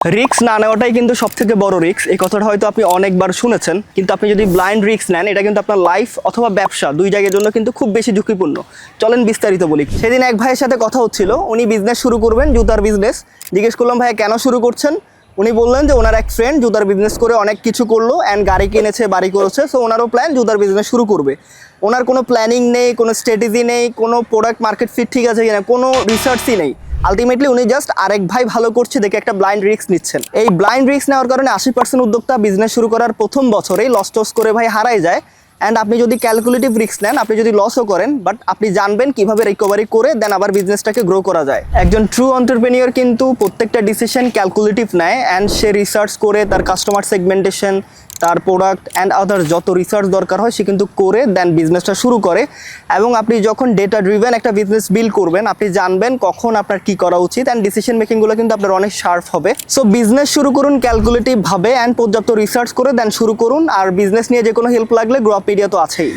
Risk না নেওয়াটাই কিন্তু সবথেকে বড় রিস্ক। এই কথাটা হয়তো আপনি অনেকবার শুনেছেন, কিন্তু আপনি যদি ব্লাইন্ড রিস্ক নেন, এটা কিন্তু আপনার লাইফ অথবা ব্যবসা দুই জায়গার জন্য কিন্তু খুব বেশি ঝুঁকিপূর্ণ। চলেন বিস্তারিত বলি। সেদিন এক ভাইয়ের সাথে কথা হচ্ছিল, উনি বিজনেস শুরু করবেন, জুতার বিজনেস। জিজ্ঞেস করলাম, ভাইয়া কেন শুরু করছেন? উনি বললেন যে ওনার এক ফ্রেন্ড জুতার বিজনেস করে অনেক কিছু করলো অ্যান্ড গাড়ি কিনেছে, বাড়ি করেছে, সো ওনারও প্ল্যান জুতার বিজনেস শুরু করবে। ওনার কোনো প্ল্যানিং নেই, কোনো স্ট্র্যাটেজি নেই, কোনো প্রোডাক্ট মার্কেট ফিট ঠিক আছে কিনা, কোনো রিসার্চই নেই। আলটিমেটলি উনি জাস্ট আরেক ভাই ভালো করছে দেখে একটা ব্লাইন্ড রিস্ক নিচ্ছেন। এই ব্লাইন্ড রিস্ক নেওয়ার কারণে 80% উদ্যোক্তা বিজনেস শুরু করার প্রথম বছরেই লস টস করে ভাই হারাই যায়। অ্যান্ড আপনি যদি ক্যালকুলেটিভ রিস্ক নেন, আপনি যদি লসও করেন, বাট আপনি জানবেন কিভাবে রিকভারি করে দেন আবার বিজনেসটাকে গ্রো করা যায়। একজন ট্রু এন্টারপ্রেনিউর কিন্তু প্রত্যেকটা ডিসিশন ক্যালকুলেটিভ নেয় অ্যান্ড সে রিসার্চ করে তার কাস্টমার সেগমেন্টেশন, তার প্রোডাক্ট অ্যান্ড আদার্স যত রিসার্চ দরকার হয় সে কিন্তু করে দেন বিজনেসটা শুরু করে। এবং আপনি যখন ডেটা ড্রিভেন একটা বিজনেস বিল্ড করবেন, আপনি জানবেন কখন আপনার কি করা উচিত অ্যান্ড ডিসিশন মেকিংগুলো কিন্তু আপনার অনেক শার্প হবে। সো বিজনেস শুরু করুন ক্যালকুলেটিভভাবে অ্যান্ড পর্যাপ্ত রিসার্চ করে দেন শুরু করুন। আর বিজনেস নিয়ে যে কোনো হেল্প লাগলে গ্রো আপ মিডিয়া তো আছেই।